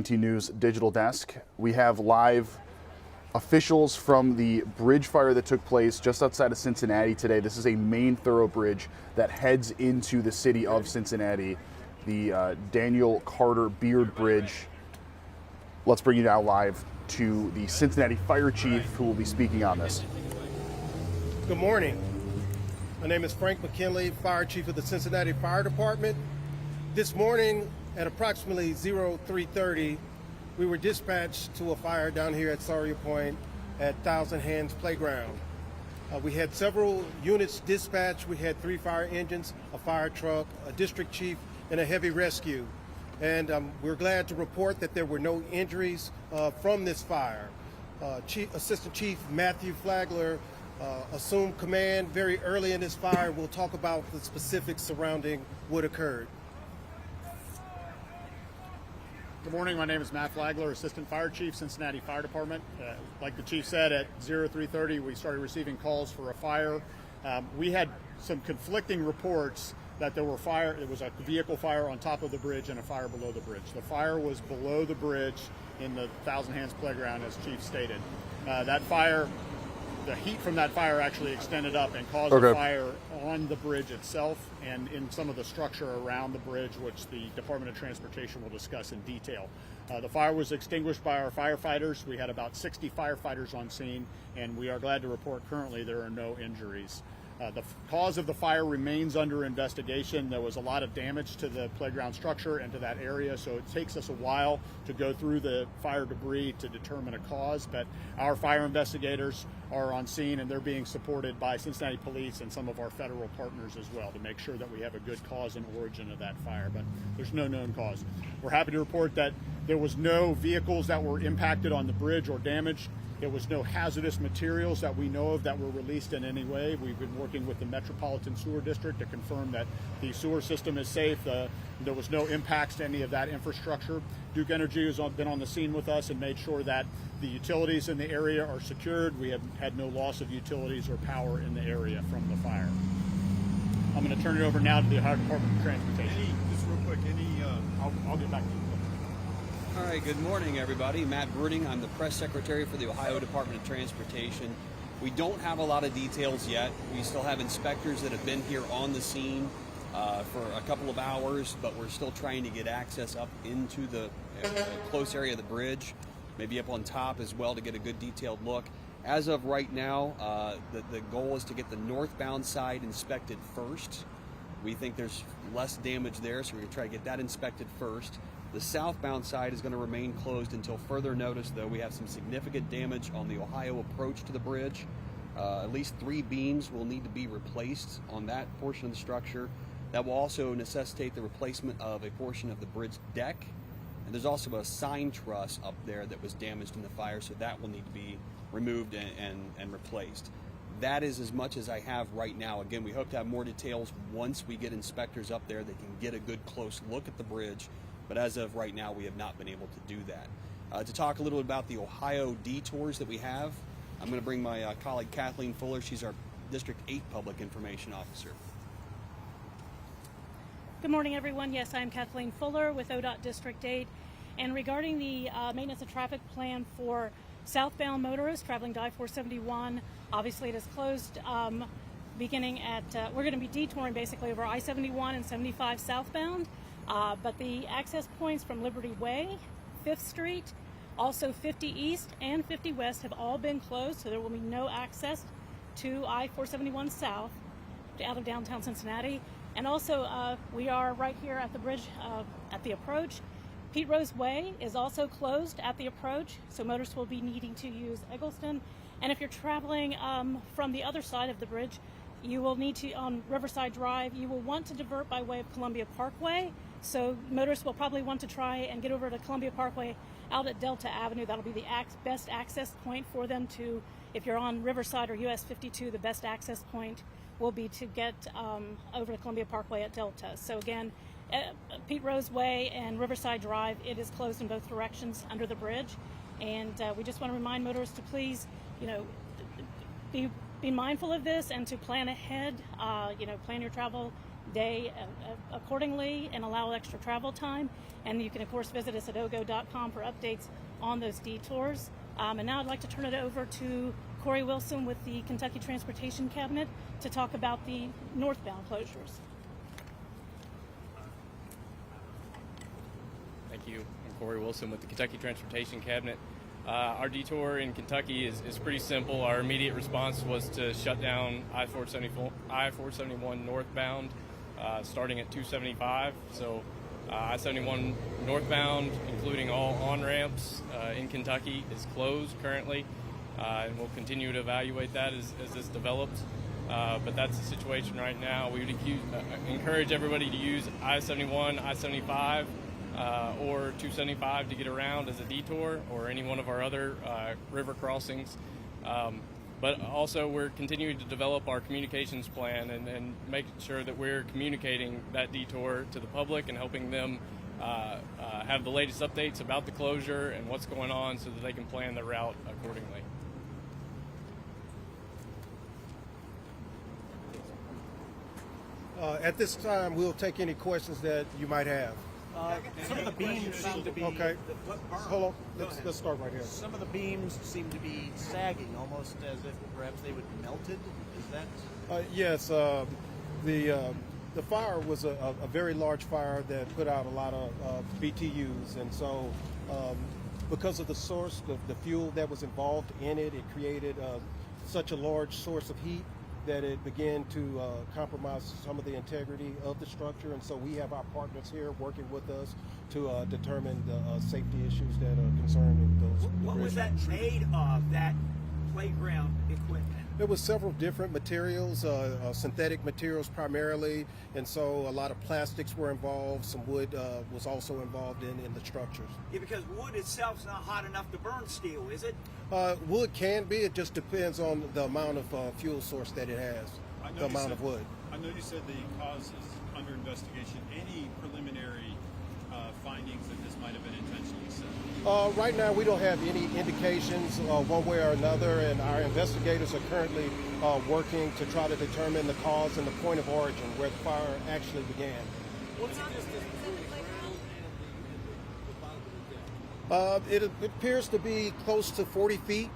19 News digital desk. We have live officials from the bridge fire that took place just outside of Cincinnati today. This is a main thorough bridge that heads into the city of Cincinnati, the Daniel Carter Beard Bridge. Let's bring you now live to the Cincinnati Fire Chief, who will be speaking on this. Good morning. My name is Frank McKinley, Fire Chief of the Cincinnati Fire Department. This morning at approximately 03:30, we were dispatched to a fire down here at Sawyer Point at Thousand Hands Playground. We had several units dispatched. We had 3 fire engines, a fire truck, a district chief, and a heavy rescue. And we're glad to report that there were no injuries from this fire. Assistant Chief Matthew Flagler assumed command very early in this fire. We'll talk about the specifics surrounding what occurred. Good morning, my name is Matt Flagler, Assistant Fire Chief, Cincinnati Fire Department. Like the Chief said, at 03:30 we started receiving calls for a fire. We had some conflicting reports that there was a vehicle fire on top of the bridge and a fire below the bridge. The fire was below the bridge in the Thousand Hands Playground, as Chief stated. That fire, the heat from that fire actually extended up and caused a fire on the bridge itself and in some of the structure around the bridge, which the Department of Transportation will discuss in detail. The fire was extinguished by our firefighters. We had about 60 firefighters on scene, and we are glad to report currently there are no injuries. The cause of the fire remains under investigation. There was a lot of damage to the playground structure and to that area, so it takes us a while to go through the fire debris to determine a cause, but our fire investigators are on scene and they're being supported by Cincinnati Police and some of our federal partners as well to make sure that we have a good cause and origin of that fire, but there's no known cause. We're happy to report that there was no vehicles that were impacted on the bridge or damaged. There was no hazardous materials that we know of that were released in any way. We've been working with the Metropolitan Sewer District to confirm that the sewer system is safe. There was no impacts to any of that infrastructure. Duke Energy has been on the scene with us and made sure that the utilities in the area are secured. We have had no loss of utilities or power in the area from the fire. I'm going to turn it over now to the Ohio Department of Transportation. Just real quick, I'll get back to you. All right, good morning, everybody. Matt Bruning, I'm the press secretary for the Ohio Department of Transportation. We don't have a lot of details yet. We still have inspectors that have been here on the scene for a couple of hours, but we're still trying to get access up into the close area of the bridge, maybe up on top as well to get a good detailed look. As of right now, the goal is to get the northbound side inspected first. We think there's less damage there, so we're going to try to get that inspected first. The southbound side is going to remain closed until further notice, though. We have some significant damage on the Ohio approach to the bridge. At least 3 beams will need to be replaced on that portion of the structure. That will also necessitate the replacement of a portion of the bridge deck. And there's also a sign truss up there that was damaged in the fire, so that will need to be removed and replaced. That is as much as I have right now. Again, we hope to have more details once we get inspectors up there that can get a good close look at the bridge. But as of right now, we have not been able to do that. To talk a little bit about the Ohio detours that we have, I'm going to bring my colleague Kathleen Fuller. She's our District 8 Public Information Officer. Good morning, everyone. Yes, I'm Kathleen Fuller with ODOT District 8. And regarding the maintenance and traffic plan for southbound motorists traveling to I-471, obviously it is closed beginning at, we're going to be detouring basically over I-71 and 75 southbound. But the access points from Liberty Way, 5th Street, also 50 East and 50 West have all been closed, so there will be no access to I-471 South out of downtown Cincinnati. And also, we are right here at the bridge at the approach. Pete Rose Way is also closed at the approach, so motorists will be needing to use Eggleston. And if you're traveling from the other side of the bridge, you will need to, on Riverside Drive, you will want to divert by way of Columbia Parkway. So motorists will probably want to try and get over to Columbia Parkway out at Delta Avenue. That'll be the best access point for them to, if you're on Riverside or US 52, the best access point will be to get over to Columbia Parkway at Delta. So again, Pete Rose Way and Riverside Drive, it is closed in both directions under the bridge. And we just want to remind motorists to please, be mindful of this and to plan ahead, plan your travel day accordingly and allow extra travel time. And you can, of course, visit us at ogo.com for updates on those detours. And now I'd like to turn it over to Corey Wilson with the Kentucky Transportation Cabinet to talk about the northbound closures. Thank you. I'm Corey Wilson with the Kentucky Transportation Cabinet. Our detour in Kentucky is pretty simple. Our immediate response was to shut down I-471 northbound starting at 275. So I-71 northbound, including all on-ramps in Kentucky, is closed currently. And we'll continue to evaluate that as this develops. But that's the situation right now. We would encourage everybody to use I-71, I-75, or 275 to get around as a detour, or any one of our other river crossings. But also we're continuing to develop our communications plan and making sure that we're communicating that detour to the public and helping them have the latest updates about the closure and what's going on so that they can plan their route accordingly. At this time, we'll take any questions that you might have. Some of the beams seem to be. Okay. Hold on. Let's start right here. Some of the beams seem to be sagging, almost as if perhaps they would be melted. Is that? Yes. The fire was a very large fire that put out a lot of BTUs, and so because of the source, the fuel that was involved in it, it created such a large source of heat that it began to compromise some of the integrity of the structure. And so we have our partners here working with us to determine the safety issues that are concerning those. What was that made of, that playground equipment? There was several different materials, synthetic materials primarily, and so a lot of plastics were involved. Some wood was also involved in the structures. Yeah, because wood itself is not hot enough to burn steel, is it? Wood can be. It just depends on the amount of fuel source that it has, the amount of wood. I know you said the cause is under investigation. Any preliminary findings that this might have been intentionally set? Right now, we don't have any indications one way or another, and our investigators are currently working to try to determine the cause and the point of origin where the fire actually began. What's the distance between the ground and the bottom of the deck? It appears to be close to 40 feet.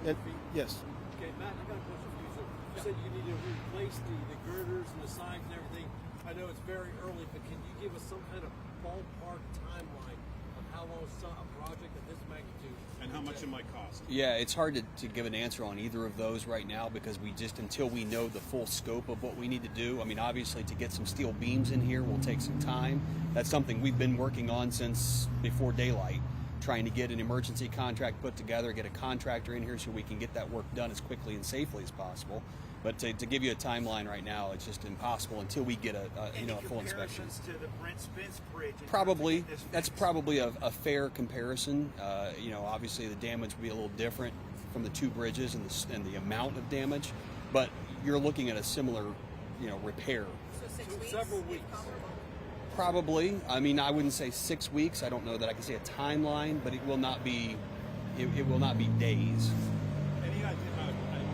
And, yes. Okay, Matt, I got a question for you. So you said you need to replace the girders and the sides and everything. I know it's very early, but can you give us some kind of ballpark timeline on how long a project of this magnitude And how much it might cost? Yeah, it's hard to give an answer on either of those right now because until we know the full scope of what we need to do. I mean, obviously to get some steel beams in here will take some time. That's something we've been working on since before daylight, trying to get an emergency contract put together, get a contractor in here so we can get that work done as quickly and safely as possible. But to give you a timeline right now, it's just impossible until we get a full inspection. To the Brent Spence Bridge. Probably, that's probably a fair comparison. Obviously the damage will be a little different from the two bridges and the amount of damage, but you're looking at a similar, repair. So several weeks. Probably. I mean, I wouldn't say 6 weeks. I don't know that I can say a timeline, but it will not be. It will not be days. Any idea?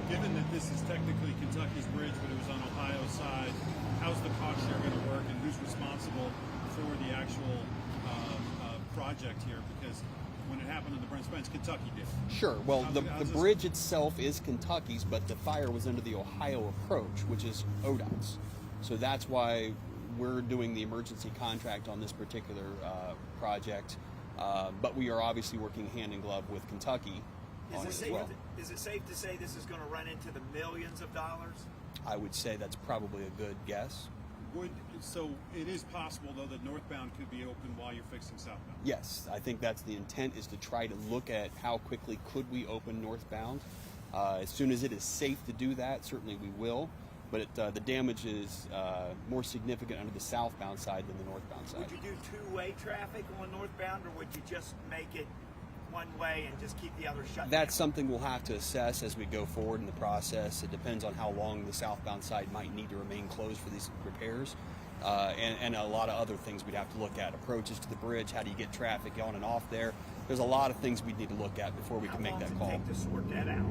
Given that this is technically Kentucky's bridge, but it was on Ohio's side, how's the cost share going to work, and who's responsible for the actual project here? Because when it happened in the Brent Spence, Kentucky did. Sure. Well, the bridge itself is Kentucky's, but the fire was under the Ohio approach, which is ODOT's. So that's why we're doing the emergency contract on this particular project. But we are obviously working hand in glove with Kentucky on it as well. Is it safe to say this is going to run into the millions of dollars? I would say that's probably a good guess. So it is possible, though, that northbound could be open while you're fixing southbound? Yes, I think that's the intent, is to try to look at how quickly could we open northbound. As soon as it is safe to do that, certainly we will. But the damage is more significant under the southbound side than the northbound side. Would you do two-way traffic on northbound, or would you just make it one way and just keep the other shut That's something we'll have to assess as we go forward in the process. It depends on how long the southbound side might need to remain closed for these repairs. And a lot of other things we'd have to look at. Approaches to the bridge, how do you get traffic on and off there? There's a lot of things we'd need to look at before we can make that call. How long does it take to sort that out?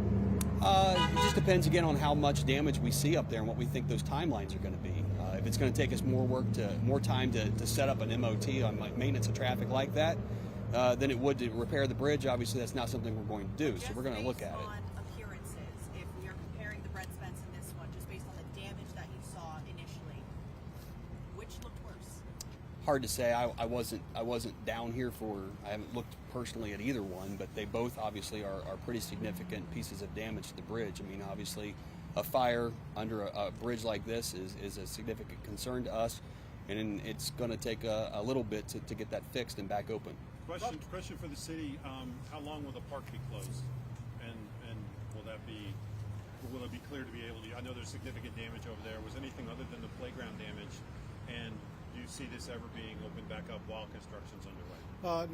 It just depends again on how much damage we see up there and what we think those timelines are going to be. If it's going to take us more time to set up an MOT on maintenance of traffic like that than it would to repair the bridge. Obviously, that's not something we're going to do, so we're going to look at it. On appearances, if we are comparing the Brent Spence and this one, just based on the damage that you saw initially, which looked worse? Hard to say. I wasn't down here I haven't looked personally at either one, but they both obviously are pretty significant pieces of damage to the bridge. I mean, obviously, a fire under a bridge like this is a significant concern to us, and it's going to take a little bit to get that fixed and back open. Question for the city: how long will the park be closed, and will it be clear to be able to? I know there's significant damage over there. Was anything other than the playground damage, and do you see this ever being opened back up while construction's underway?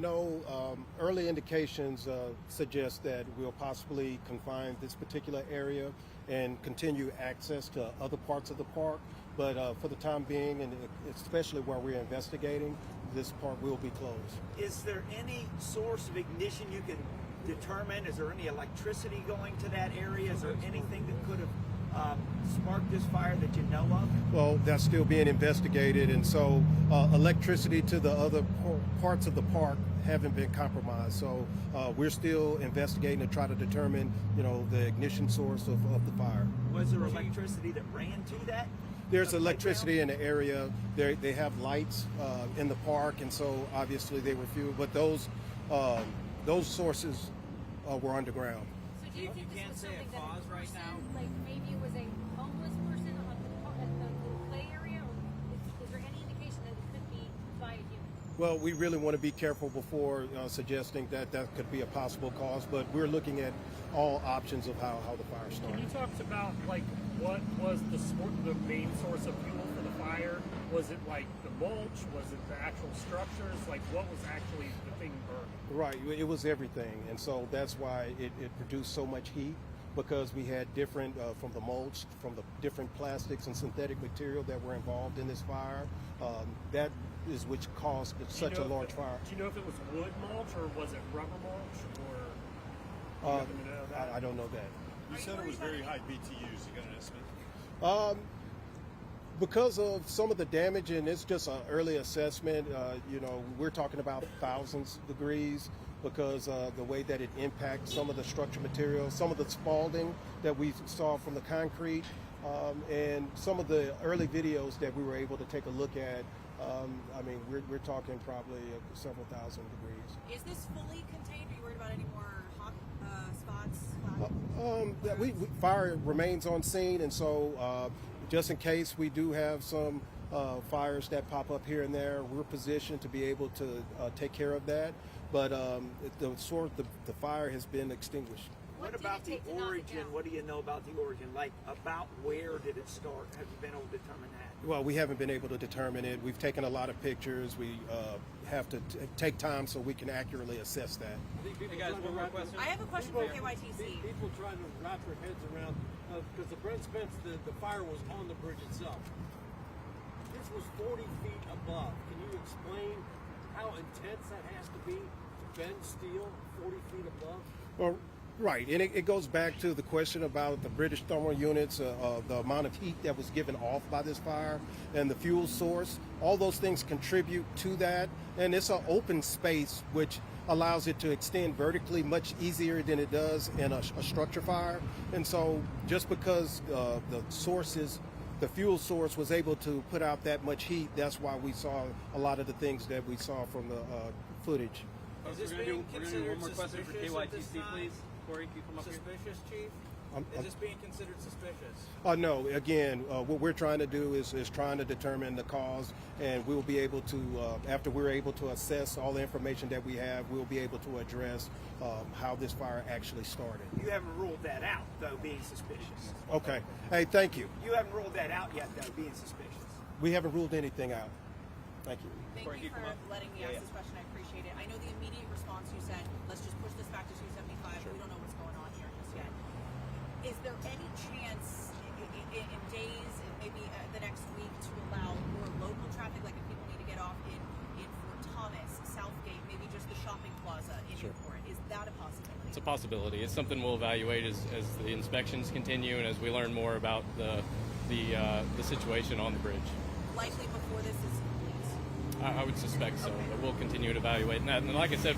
No. Early indications suggest that we'll possibly confine this particular area and continue access to other parts of the park. But for the time being, and especially where we're investigating, this park will be closed. Is there any source of ignition you can determine? Is there any electricity going to that area? Is there anything that could have sparked this fire that you know of? Well, that's still being investigated, and so electricity to the other parts of the park haven't been compromised. So we're still investigating to try to determine, the ignition source of the fire. Was there electricity that ran to that? There's electricity in the area. They have lights in the park, and so obviously they were fueled. But those sources were underground. So do you think this was something that pause right now? like maybe it was a homeless person at the play area, or is there any indication that it could be by a human? Well, we really want to be careful before suggesting that could be a possible cause, but we're looking at all options of how the fire started. Can you talk about what was the main source of fuel for the fire? Was it like the mulch? Was it the actual structures? Like what was actually the thing burning? Right, it was everything, and so that's why it produced so much heat, because we had different from the mulch, from the different plastics and synthetic material that were involved in this fire. That is which caused such a large fire. Do you know if it was wood mulch or was it rubber mulch or? I don't know that. You said it was very high BTUs. You got an estimate? Because of some of the damage, and it's just an early assessment, we're talking about thousands of degrees because the way that it impacts some of the structure material, some of the spalding that we saw from the concrete, and some of the early videos that we were able to take a look at. We're talking probably several thousand degrees. Is this fully contained? Are you worried about any more hot spots? Fire remains on scene, and so just in case we do have some fires that pop up here and there, we're positioned to be able to take care of that. But the fire has been extinguished. What about the origin? What do you know about the origin? Like, about where did it start? Have you been able to determine that? Well, we haven't been able to determine it. We've taken a lot of pictures. We have to take time so we can accurately assess that. Hey guys, one more question. I have a question for KYTC. People trying to wrap their heads around, because the Brent Spence, the fire was on the bridge itself. This was 40 feet above. Can you explain how intense that has to be to bend steel 40 feet above? Well, right, and it goes back to the question about the British thermal units, the amount of heat that was given off by this fire, and the fuel source. All those things contribute to that, and it's an open space which allows it to extend vertically much easier than it does in a structure fire. And so just because the fuel source was able to put out that much heat, that's why we saw a lot of the things that we saw from the footage. Is this being considered suspicious at this time? please. Corey, can you come up here? Suspicious, Chief? Is this being considered suspicious? No. Again, what we're trying to do is trying to determine the cause, and we'll be able to, after we're able to assess all the information that we have, we'll be able to address how this fire actually started. You haven't ruled that out, though, being suspicious. Okay. Hey, thank you. You haven't ruled that out yet, though, being suspicious. We haven't ruled anything out. Thank you. Thank you for letting me ask this question. I appreciate it. I know the immediate response you said, let's just push this back to 275. Sure. We don't know what's going on here just yet. Is there any chance in days, maybe the next week, to allow more local traffic, like if people need to get off in Fort Thomas, Southgate, maybe just the shopping plaza in Newport? Is that a possibility? It's a possibility. It's something we'll evaluate as the inspections continue and as we learn more about the situation on the bridge. likely before this is complete? I would suspect so, but we'll continue to evaluate. And like I said,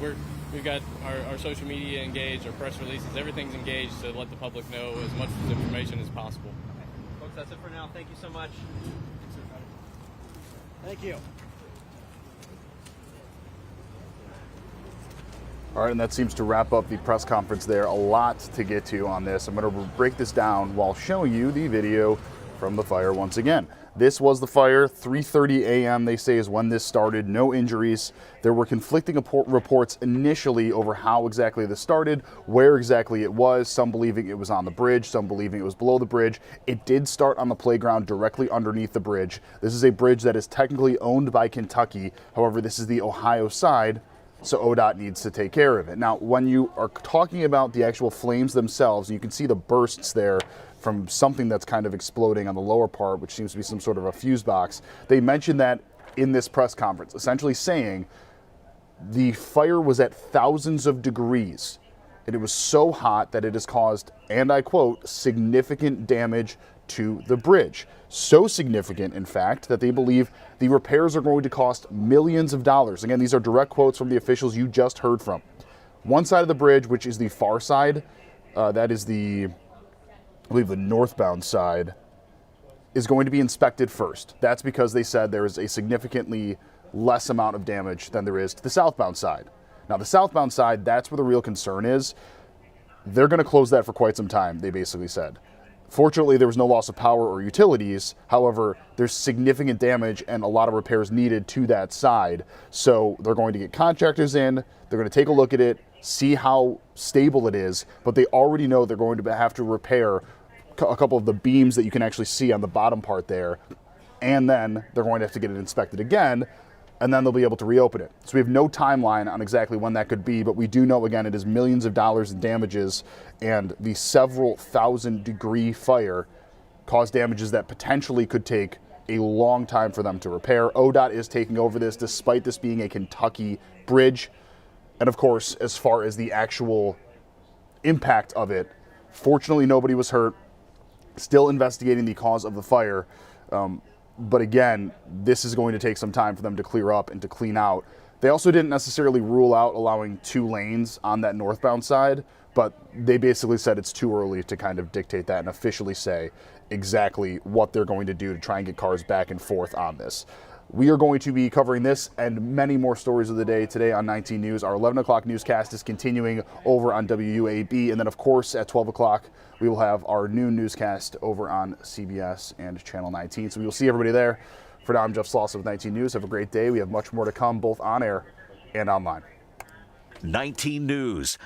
we've got our social media engaged, our press releases, everything's engaged to let the public know as much information as possible. Okay. Folks, that's it for now. Thank you so much. Thank you. All right, and that seems to wrap up the press conference there. A lot to get to on this. I'm going to break this down while showing you the video from the fire once again. This was the fire, 3:30 a.m. they say is when this started, no injuries. There were conflicting reports initially over how exactly this started, where exactly it was, some believing it was on the bridge, some believing it was below the bridge. It did start on the playground directly underneath the bridge. This is a bridge that is technically owned by Kentucky. However, this is the Ohio side, so ODOT needs to take care of it. Now, when you are talking about the actual flames themselves, you can see the bursts there from something that's kind of exploding on the lower part, which seems to be some sort of a fuse box. They mentioned that in this press conference, essentially saying the fire was at thousands of degrees, and it was so hot that it has caused, and I quote, significant damage to the bridge. So significant, in fact, that they believe the repairs are going to cost millions of dollars. Again, these are direct quotes from the officials you just heard from. One side of the bridge, which is the far side, that is I believe the northbound side, is going to be inspected first. That's because they said there is a significantly less amount of damage than there is to the southbound side. Now, the southbound side, that's where the real concern is. They're going to close that for quite some time, they basically said. Fortunately, there was no loss of power or utilities. However, there's significant damage and a lot of repairs needed to that side. So they're going to get contractors in, they're going to take a look at it, see how stable it is, but they already know they're going to have to repair a couple of the beams that you can actually see on the bottom part there. And then they're going to have to get it inspected again, and then they'll be able to reopen it. So we have no timeline on exactly when that could be, but we do know, again, it is millions of dollars in damages, and the several thousand degree fire caused damages that potentially could take a long time for them to repair. ODOT is taking over this, despite this being a Kentucky bridge. And of course, as far as the actual impact of it, fortunately nobody was hurt. Still investigating the cause of the fire. But again, this is going to take some time for them to clear up and to clean out. They also didn't necessarily rule out allowing 2 lanes on that northbound side, but they basically said it's too early to kind of dictate that and officially say exactly what they're going to do to try and get cars back and forth on this. We are going to be covering this and many more stories of the day today on 19 News. Our 11 o'clock newscast is continuing over on WUAB. And then, of course, at 12 o'clock, we will have our noon newscast over on CBS and Channel 19. So we will see everybody there. For now, I'm Jeff Slauson with 19 News. Have a great day. We have much more to come, both on air and online. 19 News.